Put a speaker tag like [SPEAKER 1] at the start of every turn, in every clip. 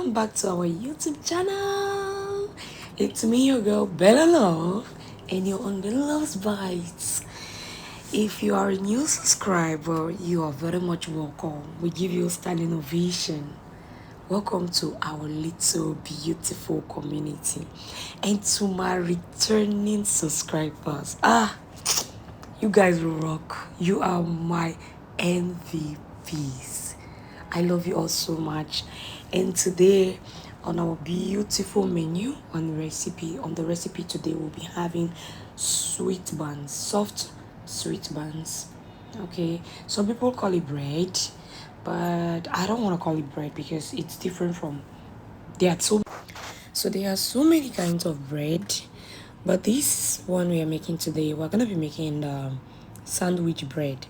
[SPEAKER 1] welcome back to our YouTube channel. It's me, your girl Bella Love, and you're on Bella Love's Bites. If you are a new subscriber, you are very much welcome. We give you a standing ovation. Welcome to our little beautiful community. And to my returning subscribers, you guys rock. You are my MVPs. I love you all so much. And today on our beautiful menu on the recipe today we'll be having sweet buns, soft sweet buns. Okay, some people call it bread, but I don't want to call it bread because it's different from there are so many kinds of bread, but this one we are making today, we're gonna be making the sandwich bread.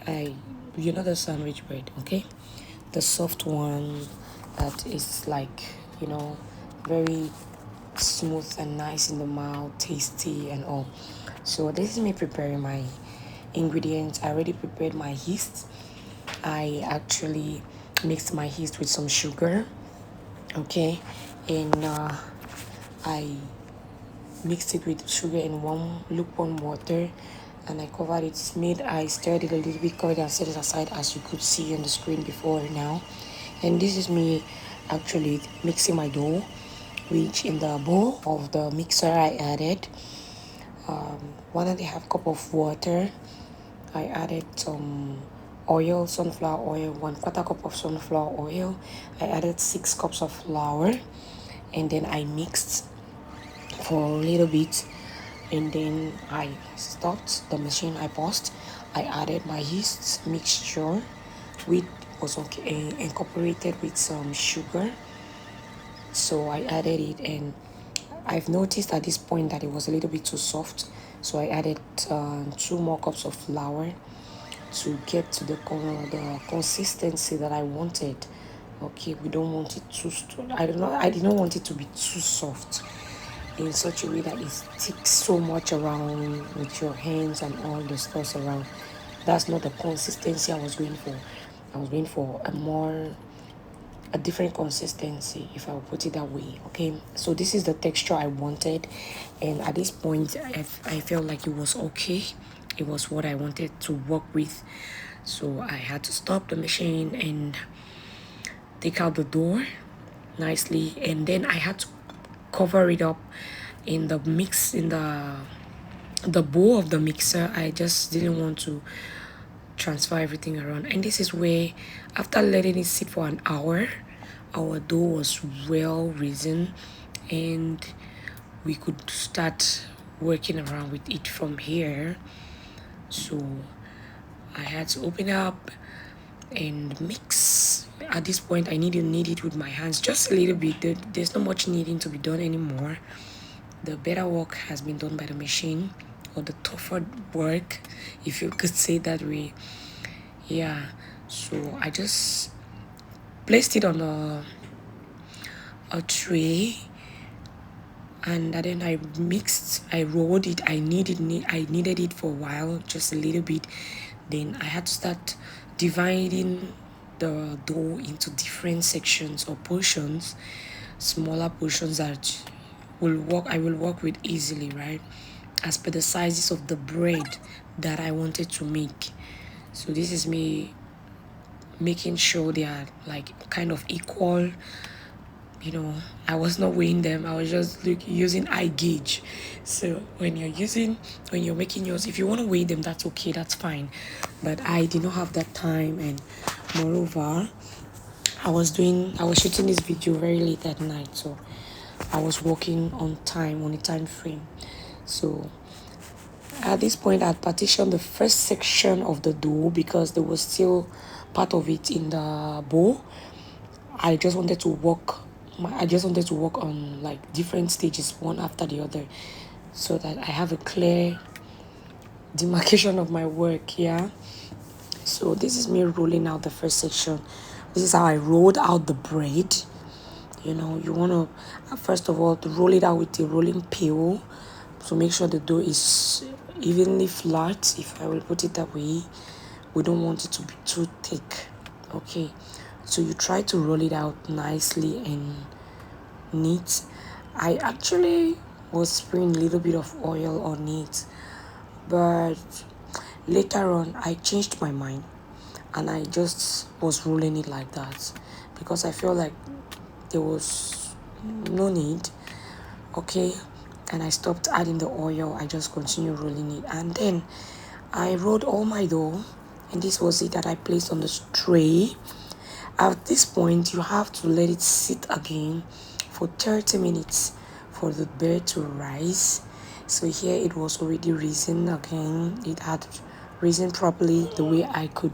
[SPEAKER 1] You know the sandwich bread, okay? The soft one that is like, very smooth and nice in the mouth, tasty and all. So this is me preparing my ingredients. I already prepared my yeast. I actually mixed my yeast with some sugar, okay, and I mixed it with sugar in lukewarm water, and I covered it. I stirred it a little bit, covered and set it aside, as you could see on the screen before now. And this is me actually mixing my dough, which in the bowl of the mixer I added 1.5 cup of water. I added some oil, sunflower oil, 1/4 cup of sunflower oil. I added 6 cups of flour, and then I mixed for a little bit, and then I stopped the machine. I paused. I added my yeast mixture, which was incorporated with some sugar. So I added it, and I've noticed at this point that it was a little bit too soft, so I added 2 more cups of flour to get to the consistency that I wanted. Okay, we don't want it too I did not want it to be too soft in such a way that it sticks so much around with your hands and all the stuff around. That's not the consistency I was going for. I was going for a different consistency, if I will put it that way. Okay, so this is the texture I wanted, and at this point I felt like it was okay. It was what I wanted to work with, so I had to stop the machine and take out the dough nicely, and then I had to cover it up in the bowl of the mixer. I just didn't want to transfer everything around, and this is where, after letting it sit for an hour, our dough was well risen, and we could start working around with it from here. So I had to open up and mix. At this point I need to knead it with my hands just a little bit. There's not much kneading to be done anymore. The better work has been done by the machine, or the tougher work, if you could say that way. Yeah, so I just placed it on a tray, and then I rolled it. I kneaded it for a while, just a little bit. Then I had to start dividing the dough into different sections or portions, smaller portions that I will work with easily, right, as per the sizes of the bread that I wanted to make. So this is me making sure they are like kind of equal. I was not weighing them. I was just using eye gauge. So when you're making yours, if you want to weigh them, that's okay, that's fine. But I did not have that time, and moreover, I was shooting this video very late at night, so I was working on a time frame. So at this point, I partitioned the first section of the dough because there was still part of it in the bowl. I just wanted to work on like different stages, one after the other, so that I have a clear demarcation of my work. Yeah. So this is me rolling out the first section. This is how I rolled out the bread. You want to first of all to roll it out with a rolling pin, so make sure the dough is evenly flat, if I will put it that way. We don't want it to be too thick. Okay, So you try to roll it out nicely and neat. I actually was spraying a little bit of oil on it, but later on I changed my mind and I just was rolling it like that because I felt like there was no need. Okay, and I stopped adding the oil. I just continued rolling it, and then I rolled all my dough, and this was it that I placed on the tray. At this point, you have to let it sit again for 30 minutes for the bread to rise. So here it was already risen again. It had risen properly the way I could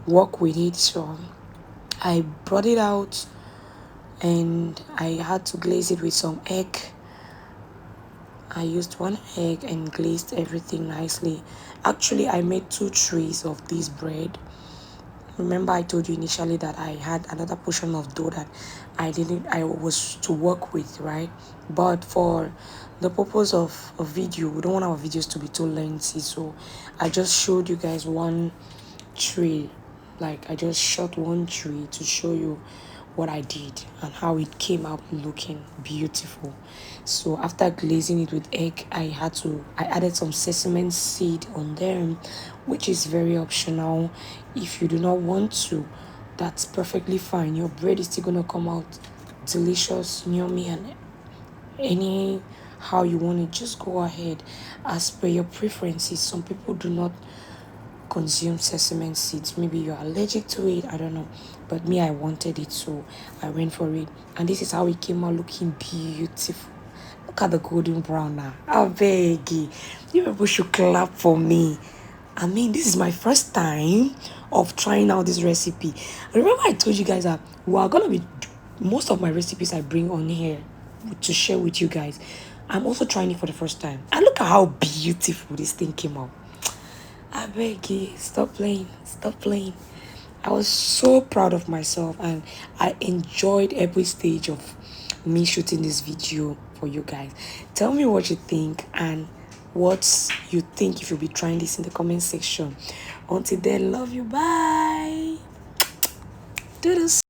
[SPEAKER 1] work with it. So I brought it out and I had to glaze it with some egg. I used one egg and glazed everything nicely. Actually, I made 2 trays of this bread. Remember I told you initially that I had another portion of dough that I was to work with, right? But for the purpose of a video, we don't want our videos to be too lengthy, so I just showed you guys one tray. Like I just shot one tray to show you what I did and how it came out looking beautiful. So after glazing it with egg, I added some sesame seed on there, which is very optional. If you do not want to, that's perfectly fine. Your bread is still gonna come out delicious, yummy, and any how you want it. Just go ahead as per your preferences. Some people do not consume sesame seeds. Maybe you're allergic to it, I don't know, but me, I wanted it, so I went for it. And this is how it came out, looking beautiful. Look at the golden brown now. I beg you people should clap for me. I mean, this is my first time of trying out this recipe. Remember I told you guys that we are gonna be most of my recipes I bring on here to share with you guys. I'm also trying it for the first time, and look at how beautiful this thing came out. I beg you, stop playing, stop playing. I was so proud of myself and I enjoyed every stage of me shooting this video for you guys. Tell me what you think and what you think if you'll be trying this in the comment section. Until then, love you, bye. Do this.